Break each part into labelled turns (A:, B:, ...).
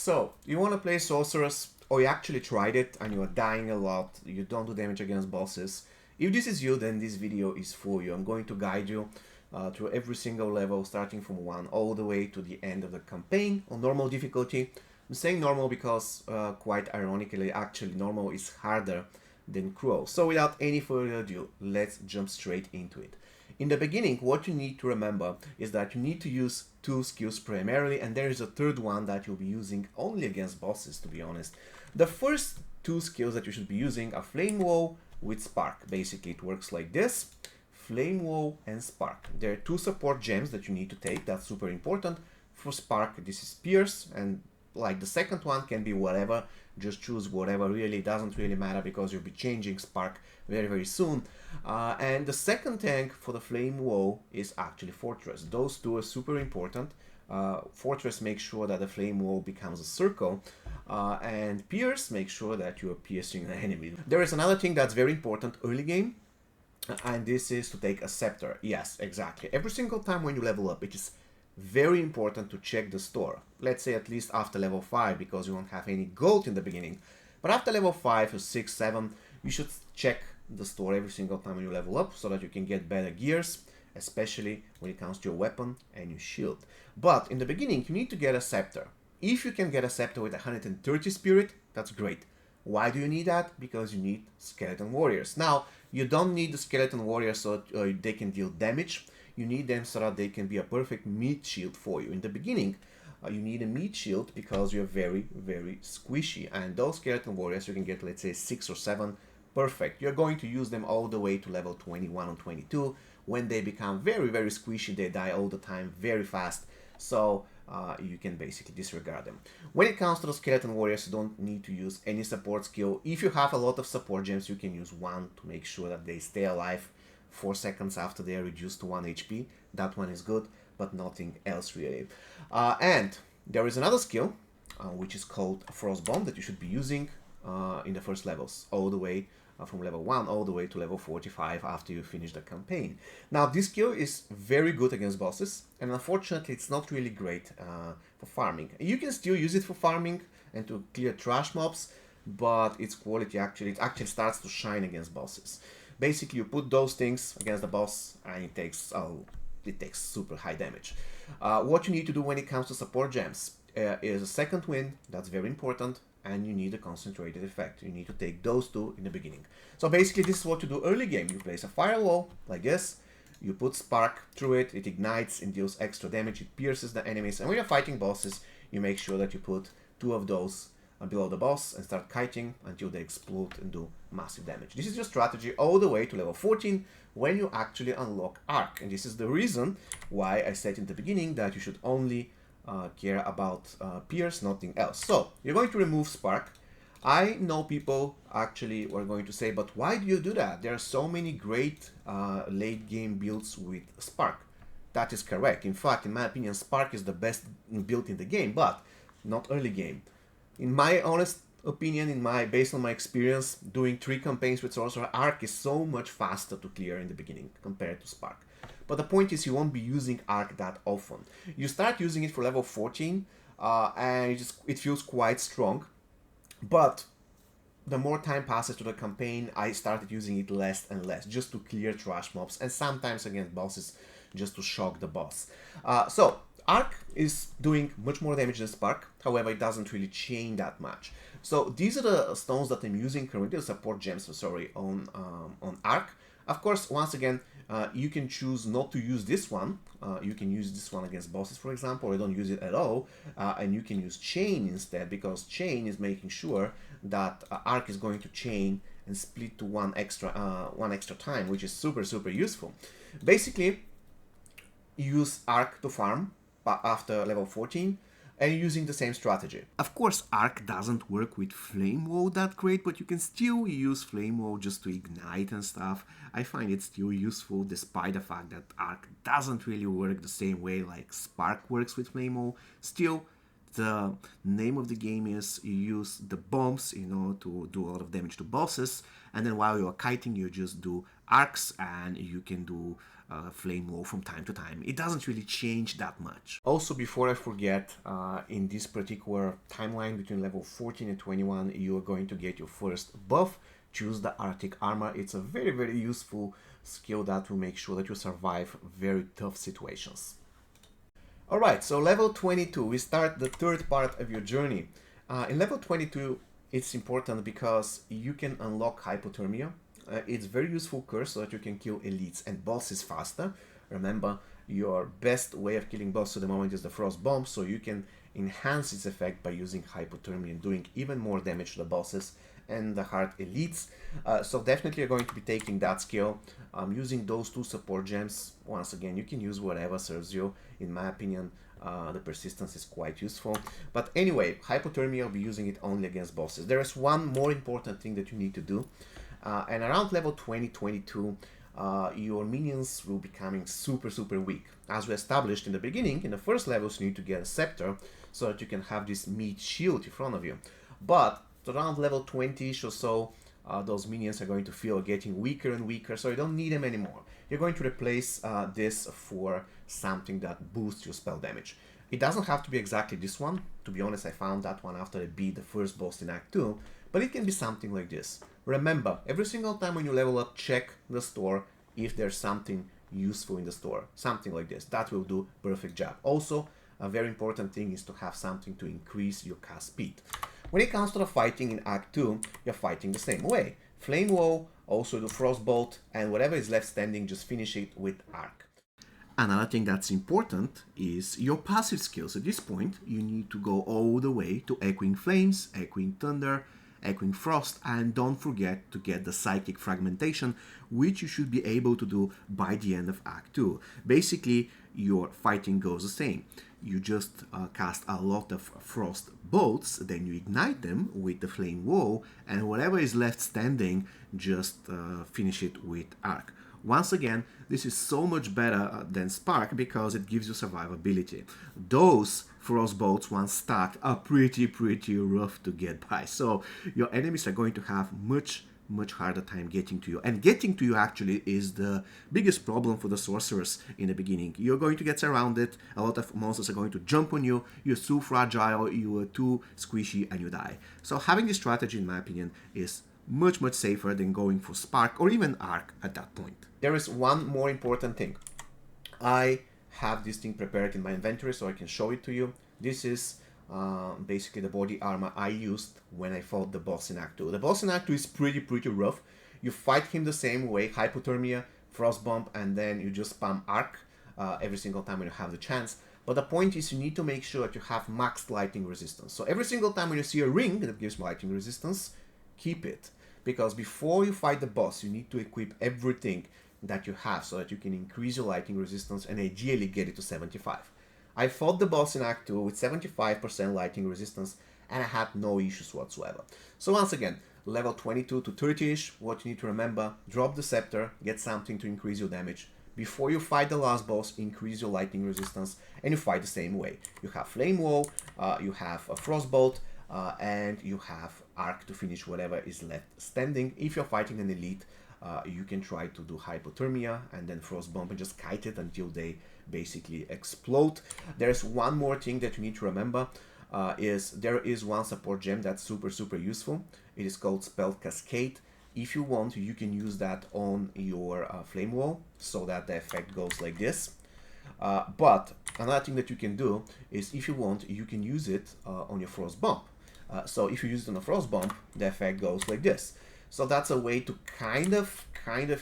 A: So, you want to play Sorceress, or you actually tried it and you are dying a lot, you don't do damage against bosses. If this is you, then this video is for you. I'm going to guide you through every single level, starting from 1 all the way to the end of the campaign on normal difficulty. I'm saying normal because, quite ironically, actually normal is harder than cruel. So without any further ado, let's jump straight into it. In the beginning, what you need to remember is that you need to use 2 skills primarily, and there is a third one that you'll be using only against bosses, to be honest. The first 2 skills that you should be using are Flame Wall with Spark. Basically, it works like this: Flame Wall and Spark. There are 2 support gems that you need to take, that's super important. For Spark, this is Pierce, and like the second one can be whatever, just choose whatever, really, it doesn't really matter because you'll be changing Spark very soon. And the second tank for the Flame Wall is actually Fortress. Those 2 are super important. Fortress makes sure that the Flame Wall becomes a circle, and Pierce makes sure that you are piercing the enemy. There is another thing that's very important early game, and this is to take a scepter. Yes, exactly. Every single time when you level up, it is very important to check the store. Let's say at least after level 5, because you won't have any gold in the beginning. But after level 5 or 6, 7, you should check the store every single time when you level up, so that you can get better gears, especially when it comes to your weapon and your shield. But in the beginning, you need to get a scepter. If you can get a scepter with 130 spirit, that's great. Why do you need that? Because you need skeleton warriors. Now, you don't need the skeleton warriors so they can deal damage. You need them so that they can be a perfect meat shield for you. In the beginning, you need a meat shield because you're very squishy. And those skeleton warriors, you can get, let's say, 6 or 7. Perfect. You're going to use them all the way to level 21 or 22. When they become very squishy, they die all the time very fast. So you can basically disregard them. When it comes to the skeleton warriors, you don't need to use any support skill. If you have a lot of support gems, you can use 1 to make sure that they stay alive 4 seconds after they are reduced to 1 HP. That one is good, but nothing else really. And there is another skill, which is called Frost Bomb, that you should be using in the first levels, all the way from level 1 all the way to level 45 after you finish the campaign. Now, this skill is very good against bosses, and unfortunately it's not really great for farming. You can still use it for farming and to clear trash mobs, but its quality it actually starts to shine against bosses. Basically, you put those things against the boss and it takes super high damage. What you need to do when it comes to support gems is a second wind. That's very important, and you need a concentrated effect. You need to take those 2 in the beginning. So basically, this is what you do early game. You place a firewall like this, you put Spark through it, it ignites and deals extra damage, it pierces the enemies, and when you're fighting bosses, you make sure that you put 2 of those below the boss and start kiting until they explode and do massive damage. This is your strategy all the way to level 14 when you actually unlock Arc. And this is the reason why I said in the beginning that you should only care about Pierce, nothing else. So you're going to remove Spark. I know people actually were going to say, but why do you do that? There are so many great late game builds with Spark. That is correct. In fact, in my opinion, Spark is the best build in the game, but not early game. In my honest opinion, based on my experience, doing 3 campaigns with Sorcerer, Arc is so much faster to clear in the beginning compared to Spark. But the point is, you won't be using Arc that often. You start using it for level 14, and it feels quite strong. But the more time passes to the campaign, I started using it less and less, just to clear trash mobs, and sometimes against bosses, just to shock the boss. So Arc is doing much more damage than Spark, however it doesn't really change that much. So these are the stones that I'm using currently, the support gems, on Arc. Of course, once again, you can choose not to use this one. You can use this one against bosses, for example, or don't use it at all, and you can use Chain instead, because Chain is making sure that Arc is going to chain and split to one extra time, which is super useful. Basically, use Arc to farm after level 14, and using the same strategy. Of course, Arc doesn't work with Flame Wall that great, but you can still use Flame Wall just to ignite and stuff. I find it still useful, despite the fact that Arc doesn't really work the same way like Spark works with Flame Wall. Still, the name of the game is you use the bombs, to do a lot of damage to bosses, and then while you're kiting, you just do arcs, and you can do flame wall from time to time. It doesn't really change that much. Also, before I forget, in this particular timeline between level 14 and 21, you are going to get your first buff. Choose the Arctic Armor. It's a very, very useful skill that will make sure that you survive very tough situations. Alright, so level 22, we start the third part of your journey. In level 22, it's important because you can unlock hypothermia. It's very useful curse so that you can kill elites and bosses faster. Remember, your best way of killing bosses at the moment is the frost bomb, so you can enhance its effect by using hypothermia and doing even more damage to the bosses and the hard elites. So definitely you're going to be taking that skill. Using those two support gems, once again, you can use whatever serves you. In my opinion, the persistence is quite useful. But anyway, hypothermia, I'll be using it only against bosses. There is one more important thing that you need to do. And around level 20-22, your minions will be becoming super weak. As we established in the beginning, in the first levels you need to get a scepter so that you can have this meat shield in front of you. But around level 20-ish or so, those minions are going to feel getting weaker and weaker, so you don't need them anymore. You're going to replace this for something that boosts your spell damage. It doesn't have to be exactly this one. To be honest, I found that one after I beat the first boss in Act 2, but it can be something like this. Remember, every single time when you level up, check the store if there's something useful in the store. Something like this. That will do perfect job. Also, a very important thing is to have something to increase your cast speed. When it comes to the fighting in Act 2, you're fighting the same way. Flame Wall, also the Frostbolt, and whatever is left standing, just finish it with Arc. Another thing that's important is your passive skills. At this point, you need to go all the way to Echoing Flames, Echoing Thunder, Echoing Frost, and don't forget to get the Psychic Fragmentation, which you should be able to do by the end of Act 2. Basically, your fighting goes the same. You just cast a lot of frost bolts, then you ignite them with the flame wall, and whatever is left standing, just finish it with Arc. Once again, this is so much better than Spark because it gives you survivability. Those frost bolts, once stacked, are pretty rough to get by, so your enemies are going to have much harder time getting to you. And getting to you actually is the biggest problem for the Sorceress in the beginning. You're going to get surrounded, a lot of monsters are going to jump on you, you're too fragile, you are too squishy, and you die. So having this strategy, in my opinion, is much safer than going for Spark or even Arc at that point. There is one more important thing. I have this thing prepared in my inventory so I can show it to you. This is basically the body armor I used when I fought the boss in Act 2. The boss in Act 2 is pretty rough. You fight him the same way, hypothermia, frost bomb, and then you just spam Arc every single time when you have the chance. But the point is you need to make sure that you have maxed lightning resistance. So every single time when you see a ring that gives lightning resistance, keep it. Because before you fight the boss, you need to equip everything that you have so that you can increase your lightning resistance and ideally get it to 75. I fought the boss in Act 2 with 75% lightning resistance and I had no issues whatsoever. So once again, level 22 to 30-ish, what you need to remember, drop the scepter, get something to increase your damage. Before you fight the last boss, increase your lightning resistance and you fight the same way. You have Flame Wall, you have a Frostbolt, and you have Arc to finish whatever is left standing. If you're fighting an elite, you can try to do hypothermia and then frost bomb and just kite it until they basically explode. There's one more thing that you need to remember, is there is one support gem that's super useful. It is called Spell Cascade. If you want, you can use that on your flame wall so that the effect goes like this. But another thing that you can do is, if you want, you can use it on your frost bomb. So if you use it on a frost bomb, the effect goes like this. So that's a way to kind of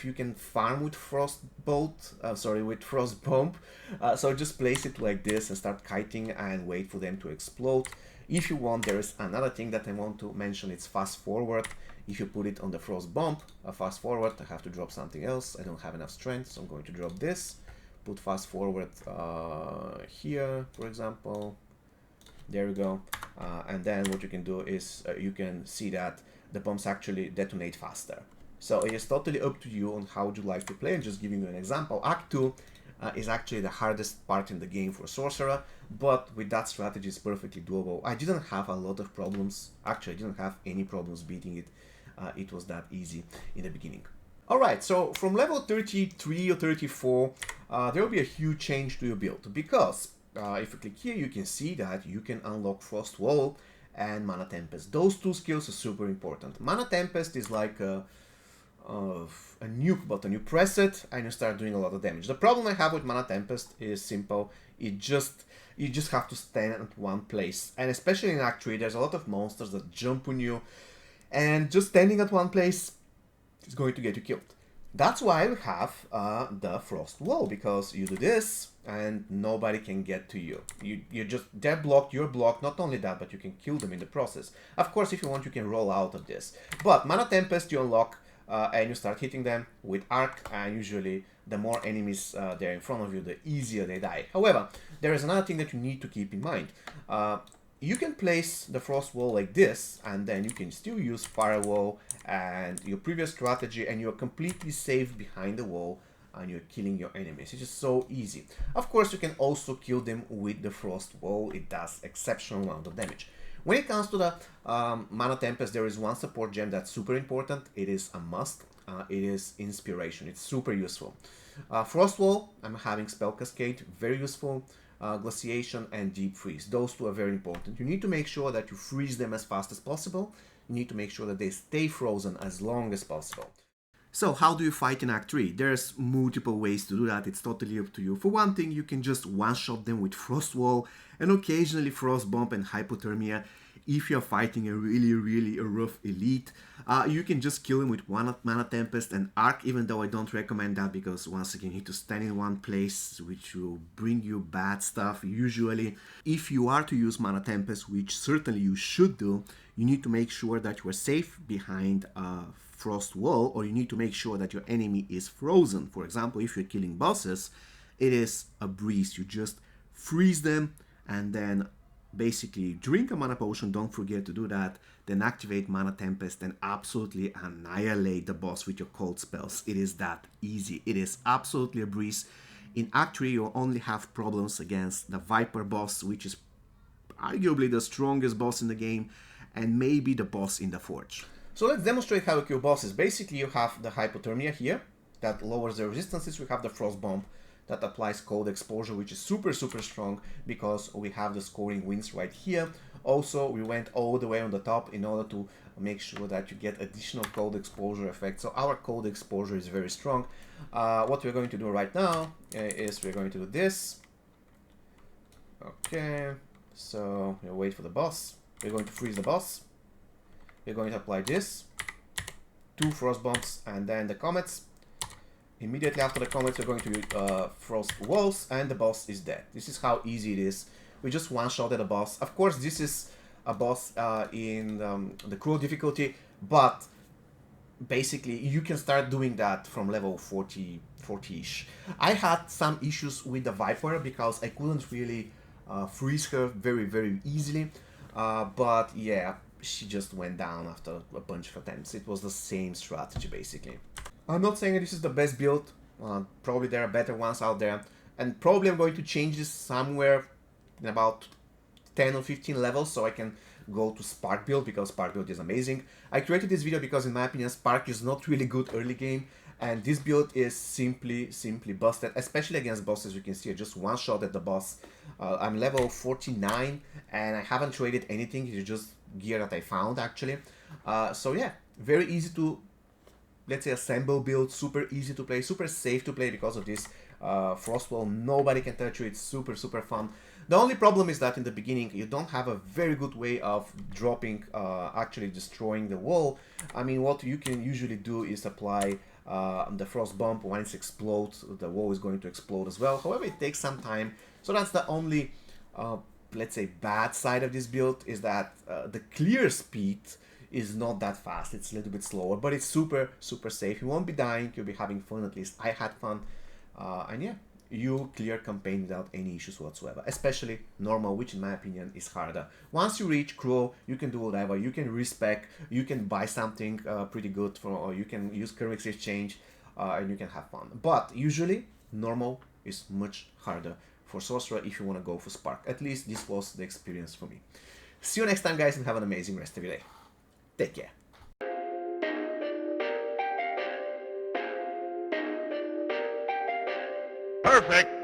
A: you can farm with with frost bomb. So just place it like this and start kiting and wait for them to explode. If you want, there is another thing that I want to mention. It's fast forward. If you put it on the frost bomb, fast forward, I have to drop something else. I don't have enough strength, so I'm going to drop this. Put fast forward here, for example. There we go. And then what you can do is you can see that the bombs actually detonate faster. So it is totally up to you on how would you like to play. And just giving you an example, Act 2 is actually the hardest part in the game for Sorcerer, but with that strategy it's perfectly doable. I didn't have a lot of problems. Actually, I didn't have any problems beating it. It was that easy in the beginning. Alright, so from level 33 or 34, there will be a huge change to your build, because if you click here, you can see that you can unlock Frost Wall and Mana Tempest. Those two skills are super important. Mana Tempest is like a nuke button. You press it and you start doing a lot of damage. The problem I have with Mana Tempest is simple. You just have to stand at one place. And especially in Act 3, there's a lot of monsters that jump on you. And just standing at one place is going to get you killed. That's why we have the Frost Wall, because you do this and nobody can get to you. They're blocked, you're blocked. Not only that, but you can kill them in the process. Of course, if you want, you can roll out of this. But Mana Tempest you unlock and you start hitting them with arc, and usually the more enemies there in front of you, the easier they die. However, there is another thing that you need to keep in mind. You can place the Frost Wall like this, and then you can still use Firewall and your previous strategy, and you're completely safe behind the wall, and you're killing your enemies. It's just so easy. Of course, you can also kill them with the Frost Wall. It does exceptional amount of damage. When it comes to the Mana Tempest, there is one support gem that's super important. It is a must. It is Inspiration. It's super useful. Frost Wall, I'm having Spell Cascade, very useful. Glaciation and Deep Freeze. Those two are very important. You need to make sure that you freeze them as fast as possible. You need to make sure that they stay frozen as long as possible. So how do you fight in Act 3? There's multiple ways to do that. It's totally up to you. For one thing, you can just one-shot them with Frost Wall and occasionally Frost Bomb and Hypothermia. If you're fighting a really rough elite, you can just kill him with one Mana Tempest and Arc, even though I don't recommend that, because once again you need to stand in one place, which will bring you bad stuff usually. If you are to use Mana Tempest, which certainly you should do, you need to make sure that you are safe behind a Frost Wall, or you need to make sure that your enemy is frozen. For example, if you're killing bosses, it is a breeze. You just freeze them and then basically drink a mana potion, don't forget to do that, then activate Mana Tempest and absolutely annihilate the boss with your cold spells. It is that easy. It is absolutely a breeze. In Act 3 you only have problems against the Viper boss, which is arguably the strongest boss in the game, and maybe the boss in the Forge. So let's demonstrate how you kill bosses. Basically you have the Hypothermia here, that lowers the resistances. We have the Frost Bomb that applies cold exposure, which is super strong, because we have the scoring wins right here. Also, we went all the way on the top in order to make sure that you get additional cold exposure effect. So our cold exposure is very strong. What we're going to do right now is we're going to do this. Okay, so we'll wait for the boss. We're going to freeze the boss. We're going to apply this, 2 Frost Bombs, and then the Comets. Immediately after the Comets, we're going to use Frost Walls, and the boss is dead. This is how easy it is. We just one-shotted a boss. Of course, this is a boss in the Cruel difficulty, but basically you can start doing that from level 40-ish. I had some issues with the Viper because I couldn't really freeze her very easily, but yeah, she just went down after a bunch of attempts. It was the same strategy basically. I'm not saying this is the best build, probably there are better ones out there, and probably I'm going to change this somewhere in about 10 or 15 levels so I can go to Spark build, because Spark build is amazing. I created this video because in my opinion Spark is not really good early game, and this build is simply busted, especially against bosses. You can see I just one shot at the boss. I'm level 49 and I haven't traded anything, it's just gear that I found actually. So yeah, very easy to, let's say, assemble build, super easy to play, super safe to play because of this Frost Wall. Nobody can touch you, it's super fun. The only problem is that in the beginning you don't have a very good way of dropping, actually destroying the wall. I mean, what you can usually do is apply the Frost Bomb. Once it explodes, the wall is going to explode as well. However, it takes some time, so that's the only, let's say, bad side of this build, is that the clear speed is not that fast. It's a little bit slower, but it's super safe. You won't be dying, you'll be having fun. At least I had fun, and yeah, you clear campaign without any issues whatsoever, especially normal, which in my opinion is harder. Once you reach Cruel, you can do whatever, you can respec, you can buy something pretty good, or you can use currency exchange, and you can have fun. But usually normal is much harder for Sorcerer if you want to go for Spark. At least this was the experience for me. See you next time guys, and have an amazing rest of your day. Take care.
B: Perfect.